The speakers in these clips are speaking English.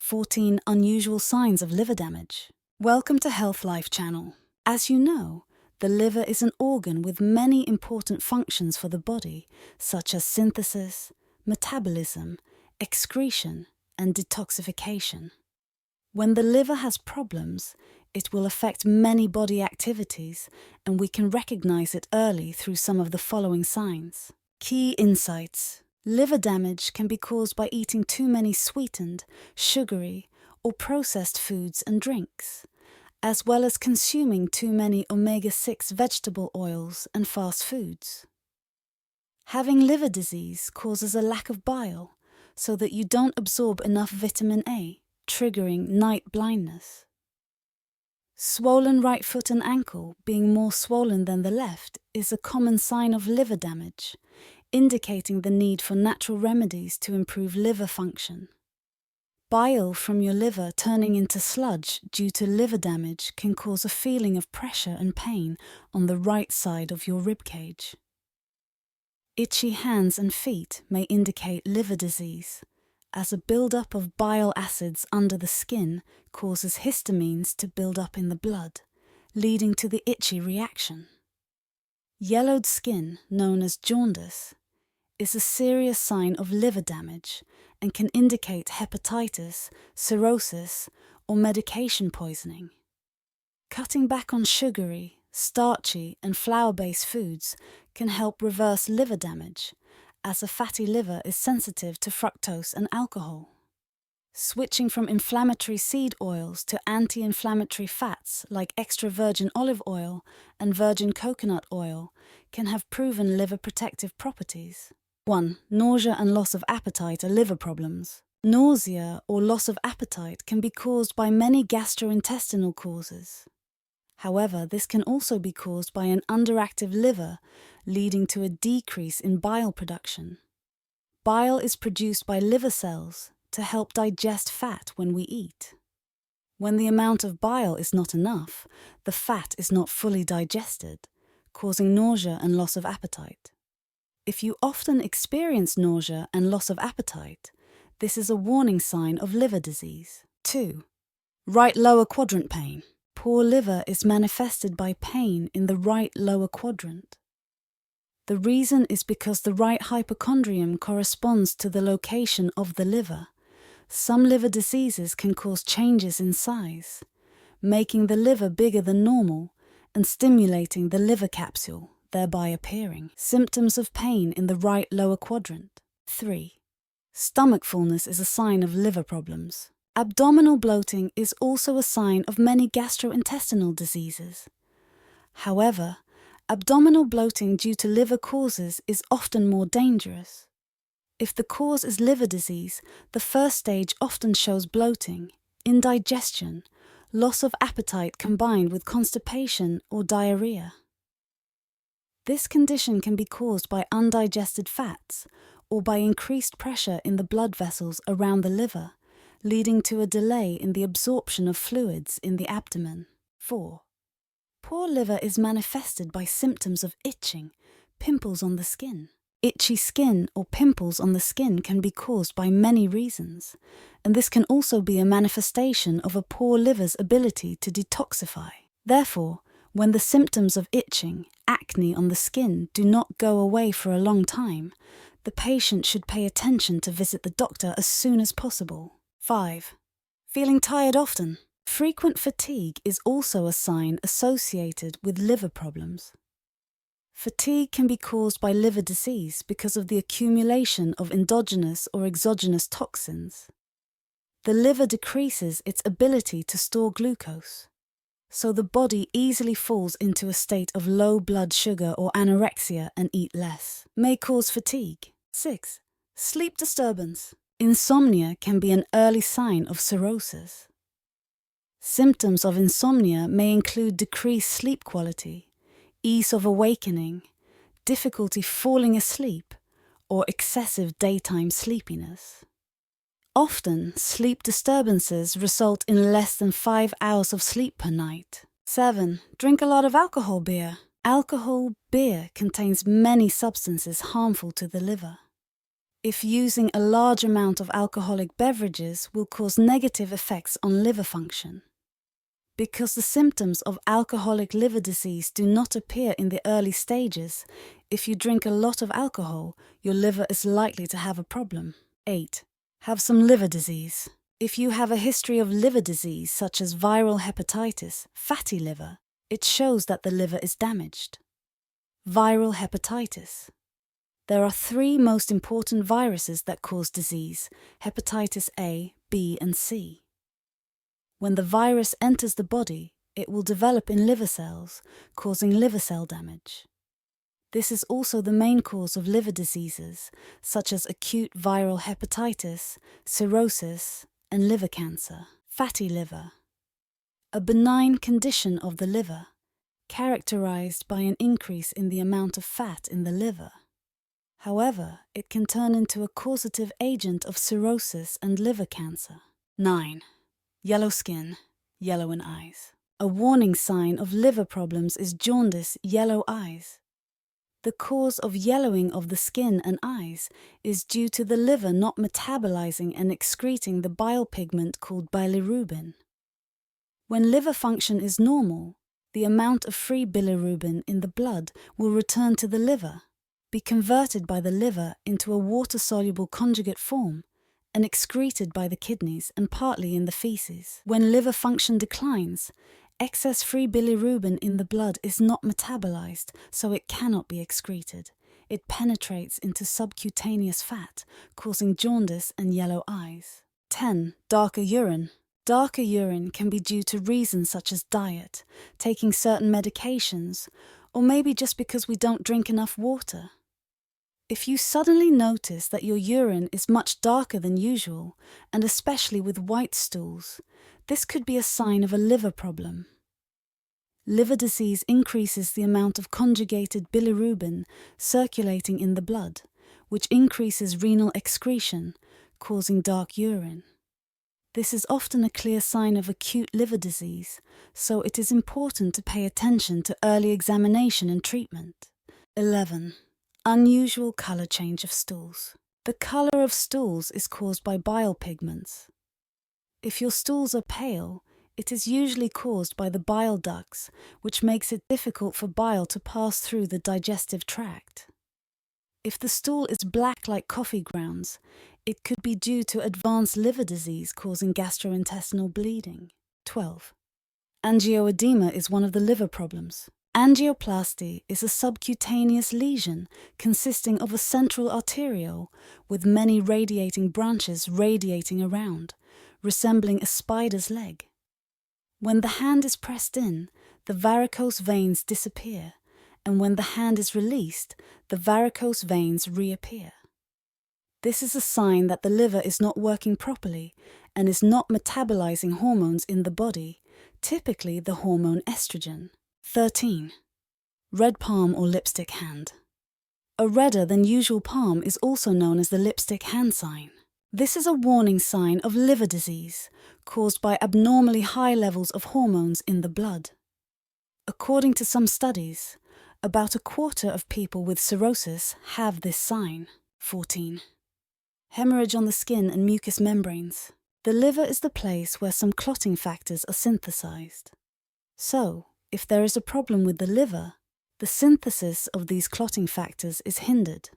14 Unusual Signs of Liver Damage. Welcome to Health Life Channel. As you know, the liver is an organ with many important functions for the body, such as synthesis, metabolism, excretion, and detoxification. When the liver has problems, it will affect many body activities, and we can recognize it early through some of the following signs. Key insights. Liver damage can be caused by eating too many sweetened, sugary, or processed foods and drinks, as well as consuming too many omega-6 vegetable oils and fast foods. Having liver disease causes a lack of bile, so that you don't absorb enough vitamin A, triggering night blindness. Swollen right foot and ankle being more swollen than the left is a common sign of liver damage, indicating the need for natural remedies to improve liver function. Bile from your liver turning into sludge due to liver damage can cause a feeling of pressure and pain on the right side of your ribcage. Itchy hands and feet may indicate liver disease, as a buildup of bile acids under the skin causes histamines to build up in the blood, leading to the itchy reaction. Yellowed skin, known as jaundice, is a serious sign of liver damage and can indicate hepatitis, cirrhosis, or medication poisoning. Cutting back on sugary, starchy, and flour-based foods can help reverse liver damage, as a fatty liver is sensitive to fructose and alcohol. Switching from inflammatory seed oils to anti-inflammatory fats like extra virgin olive oil and virgin coconut oil can have proven liver protective properties. 1. Nausea and loss of appetite are liver problems. Nausea or loss of appetite can be caused by many gastrointestinal causes. However, this can also be caused by an underactive liver, leading to a decrease in bile production. Bile is produced by liver cells to help digest fat when we eat. When the amount of bile is not enough, the fat is not fully digested, causing nausea and loss of appetite. If you often experience nausea and loss of appetite, this is a warning sign of liver disease. 2. Right lower quadrant pain. Poor liver is manifested by pain in the right lower quadrant. The reason is because the right hypochondrium corresponds to the location of the liver. Some liver diseases can cause changes in size, making the liver bigger than normal and stimulating the liver capsule, thereby appearing symptoms of pain in the right lower quadrant. 3. Stomach fullness is a sign of liver problems. Abdominal bloating is also a sign of many gastrointestinal diseases. However, abdominal bloating due to liver causes is often more dangerous. If the cause is liver disease, the first stage often shows bloating, indigestion, loss of appetite combined with constipation or diarrhea. This condition can be caused by undigested fats or by increased pressure in the blood vessels around the liver, leading to a delay in the absorption of fluids in the abdomen. 4. Poor liver is manifested by symptoms of itching, pimples on the skin. Itchy skin or pimples on the skin can be caused by many reasons, and this can also be a manifestation of a poor liver's ability to detoxify. Therefore, when the symptoms of itching, acne on the skin do not go away for a long time, the patient should pay attention to visit the doctor as soon as possible. 5. Feeling tired often. Frequent fatigue is also a sign associated with liver problems. Fatigue can be caused by liver disease because of the accumulation of endogenous or exogenous toxins. The liver decreases its ability to store glucose, so the body easily falls into a state of low blood sugar or anorexia and eat less. May cause fatigue. 6. Sleep disturbance. Insomnia can be an early sign of cirrhosis. Symptoms of insomnia may include decreased sleep quality, ease of awakening, difficulty falling asleep, or excessive daytime sleepiness. Often, sleep disturbances result in less than 5 hours of sleep per night. 7. Drink a lot of alcohol beer. Beer contains many substances harmful to the liver. if using a large amount of alcoholic beverages will cause negative effects on liver function. Because the symptoms of alcoholic liver disease do not appear in the early stages, if you drink a lot of alcohol, your liver is likely to have a problem. 8. Have some liver disease. If you have a history of liver disease such as viral hepatitis, fatty liver, it shows that the liver is damaged. Viral hepatitis. There are 3 most important viruses that cause disease: hepatitis A, B, and C. When the virus enters the body, it will develop in liver cells, causing liver cell damage. This is also the main cause of liver diseases, such as acute viral hepatitis, cirrhosis, and liver cancer. Fatty liver. A benign condition of the liver, characterized by an increase in the amount of fat in the liver. However, it can turn into a causative agent of cirrhosis and liver cancer. 9. Yellow skin, yellow in eyes. A warning sign of liver problems is jaundice, yellow eyes. The cause of yellowing of the skin and eyes is due to the liver not metabolizing and excreting the bile pigment called bilirubin. When liver function is normal, the amount of free bilirubin in the blood will return to the liver, be converted by the liver into a water-soluble conjugate form, and excreted by the kidneys and partly in the feces. When liver function declines, excess free bilirubin in the blood is not metabolized, so it cannot be excreted. It penetrates into subcutaneous fat, causing jaundice and yellow eyes. 10. Darker urine. Darker urine can be due to reasons such as diet, taking certain medications, or maybe just because we don't drink enough water. If you suddenly notice that your urine is much darker than usual, and especially with white stools, this could be a sign of a liver problem. Liver disease increases the amount of conjugated bilirubin circulating in the blood, which increases renal excretion, causing dark urine. This is often a clear sign of acute liver disease, so it is important to pay attention to early examination and treatment. 11. Unusual color change of stools. The color of stools is caused by bile pigments. If your stools are pale, it is usually caused by the bile ducts, which makes it difficult for bile to pass through the digestive tract. If the stool is black like coffee grounds, it could be due to advanced liver disease causing gastrointestinal bleeding. 12. Angioedema is one of the liver problems. Angioplasty is a subcutaneous lesion consisting of a central arteriole with many radiating branches radiating around, resembling a spider's leg. When the hand is pressed in, the varicose veins disappear, and when the hand is released, the varicose veins reappear. This is a sign that the liver is not working properly and is not metabolizing hormones in the body, typically the hormone estrogen. 13. Red palm or lipstick hand. A redder than usual palm is also known as the lipstick hand sign. This is a warning sign of liver disease caused by abnormally high levels of hormones in the blood. According to some studies, about a quarter of people with cirrhosis have this sign. 14. Hemorrhage on the skin and mucous membranes. The liver is the place where some clotting factors are synthesized. So, if there is a problem with the liver, the synthesis of these clotting factors is hindered,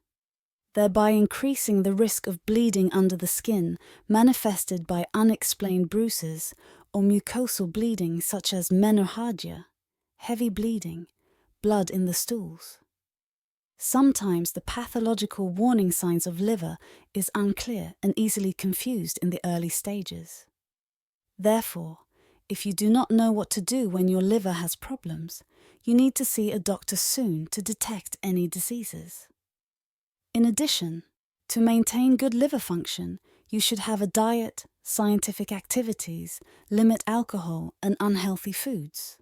thereby increasing the risk of bleeding under the skin manifested by unexplained bruises or mucosal bleeding such as menorrhagia, heavy bleeding, blood in the stools. Sometimes the pathological warning signs of liver is unclear and easily confused in the early stages. Therefore, if you do not know what to do when your liver has problems, you need to see a doctor soon to detect any diseases. In addition, to maintain good liver function, you should have a diet, scientific activities, limit alcohol and unhealthy foods.